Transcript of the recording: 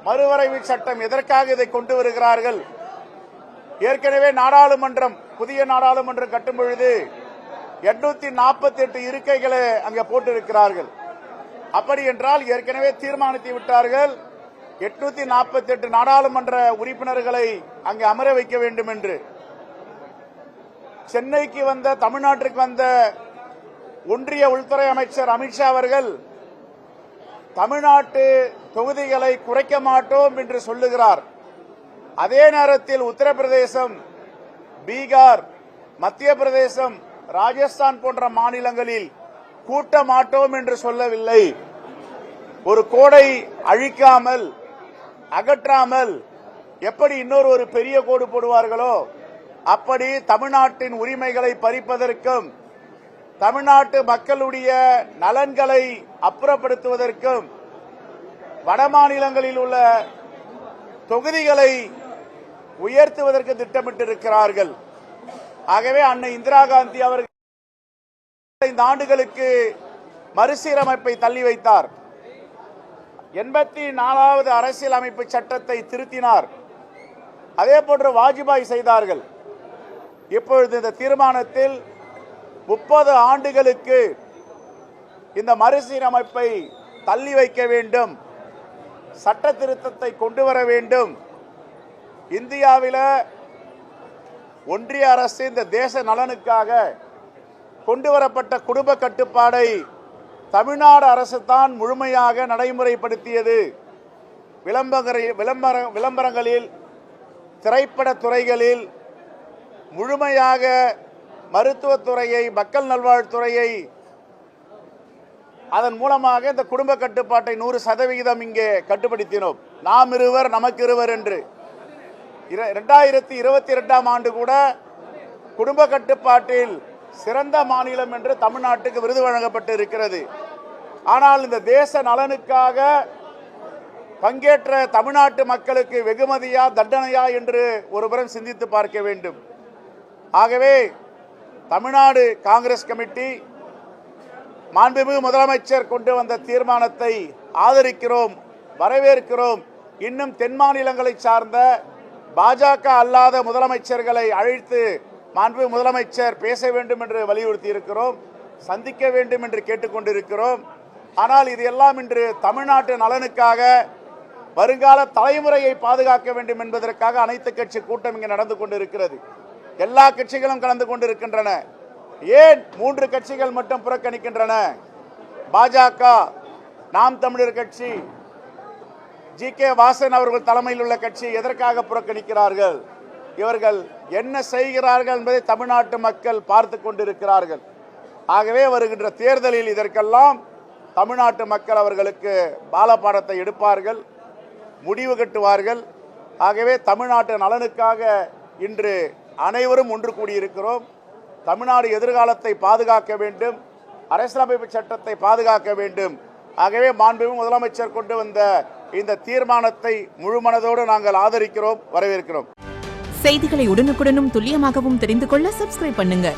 மறுவரைவு சட்டம் எதற்காக இதை கொண்டு வருகிறார்கள்? ஏற்கனவே நாடாளுமன்றம், புதிய நாடாளுமன்றம் கட்டும் பொழுது 848 இருக்கைகளை அங்கே போட்டிருக்கிறார்கள். அப்படி என்றால் ஏற்கனவே தீர்மானித்து விட்டார்கள் 848 நாடாளுமன்ற உறுப்பினர்களை அங்கே அமர வைக்க வேண்டும் என்று. சென்னைக்கு வந்த, தமிழ்நாட்டிற்கு வந்த ஒன்றிய உள்துறை அமைச்சர் அமித்ஷா அவர்கள் தமிழ்நாட்டு தொகுதிகளை குறைக்க மாட்டோம் என்று சொல்லுகிறார். அதே நேரத்தில் உத்தரப்பிரதேசம், பீகார், மத்திய பிரதேசம், ராஜஸ்தான் போன்ற மாநிலங்களில் கூட்ட மாட்டோம் என்று சொல்லவில்லை. ஒரு கோடை அழிக்காமல், அகற்றாமல் எப்படி இன்னொரு பெரிய கோடு போடுவார்களோ அப்படி தமிழ்நாட்டின் உரிமைகளை பறிப்பதற்கும், தமிழ்நாட்டு மக்களுடைய நலன்களை அப்புறப்படுத்துவதற்கும், வடமாநிலங்களில் உள்ள தொகுதிகளை உயர்த்துவதற்கு திட்டமிட்டிருக்கிறார்கள். ஆகவே அன்னை இந்திரா காந்தி அவர்கள் 5 ஆண்டுகளுக்கு மறுசீரமைப்பை தள்ளி வைத்தார். 84வது அரசியலமைப்பு சட்டத்தை திருத்தினார். அதே போன்று வாஜ்பாய் செய்தார்கள். இப்பொழுது இந்த தீர்மானத்தில் 30 ஆண்டுகளுக்கு இந்த மறுசீரமைப்பை தள்ளி வைக்க வேண்டும், சட்ட திருத்தத்தை கொண்டு வர வேண்டும். இந்தியாவில் ஒன்றிய அரசு இந்த தேச நலனுக்காக கொண்டு வரப்பட்ட குடும்ப கட்டுப்பாடை தமிழ்நாடு அரசு தான் முழுமையாக நடைமுறைப்படுத்தியது. விளம்பரங்களில், திரைப்பட துறைகளில் முழுமையாக மருத்துவத்துறையை, மக்கள் நல்வாழ்வுத்துறையை, அதன் மூலமாக இந்த குடும்ப கட்டுப்பாட்டை 100% இங்கே கட்டுப்படுத்தினோம். நாம் இருவர் நமக்கு இருவர் என்று. 2022ஆம் ஆண்டு கூட குடும்ப கட்டுப்பாட்டில் சிறந்த மாநிலம் என்று தமிழ்நாட்டுக்கு விருது வழங்கப்பட்டு இருக்கிறது. ஆனால் இந்த தேச நலனுக்காக பங்கேற்ற தமிழ்நாட்டு மக்களுக்கு வெகுமதியா தண்டனையா என்று ஒருபுறம் சிந்தித்து பார்க்க வேண்டும். ஆகவே தமிழ்நாடு காங்கிரஸ் கமிட்டி மாண்புமிகு முதலமைச்சர் கொண்டு வந்த தீர்மானத்தை ஆதரிக்கிறோம், வரவேற்கிறோம். இன்னும் தென் மாநிலங்களை சார்ந்த பாஜக அல்லாத முதலமைச்சர்களை அழைத்து மாண்பு முதலமைச்சர் பேச வேண்டும் என்று வலியுறுத்தி இருக்கிறோம், சந்திக்க வேண்டும் என்று கேட்டுக்கொண்டிருக்கிறோம். ஆனால் இது எல்லாம் இன்று தமிழ்நாட்டு நலனுக்காக, வருங்கால தலைமுறையை பாதுகாக்க வேண்டும் என்பதற்காக அனைத்து கட்சி கூட்டம் இங்கே நடந்து கொண்டிருக்கிறது. எல்லா கட்சிகளும் கலந்து கொண்டிருக்கின்றன. ஏன் 3 கட்சிகள் மட்டும் புறக்கணிக்கின்றன? பாஜக, நாம் தமிழர் கட்சி, ஜி.கே. வாசன் அவர்கள் தலைமையில் உள்ள கட்சி எதற்காக புறக்கணிக்கிறார்கள்? இவர்கள் என்ன செய்கிறார்கள் என்பதை தமிழ்நாட்டு மக்கள் பார்த்து கொண்டிருக்கிறார்கள். ஆகவே வருகின்ற தேர்தலில் இதற்கெல்லாம் தமிழ்நாட்டு மக்கள் அவர்களுக்கு பாலபாடத்தை எடுப்பார்கள், முடிவு கட்டுவார்கள். ஆகவே தமிழ்நாட்டு நலனுக்காக இன்று அனைவரும் ஒன்று கூடியிருக்கிறோம். தமிழ்நாடு எதிர்காலத்தை பாதுகாக்க வேண்டும், அரசியலமைப்பு சட்டத்தை பாதுகாக்க வேண்டும். ஆகவே மாண்புமிகு முதலமைச்சர் கொண்டு வந்த இந்த தீர்மானத்தை முழுமனதோடு நாங்கள் ஆதரிக்கிறோம், வரவேற்கிறோம். செய்திகளை உடனுக்குடனும் துல்லியமாகவும் தெரிந்து கொள்ள சப்ஸ்கிரைப் பண்ணுங்க.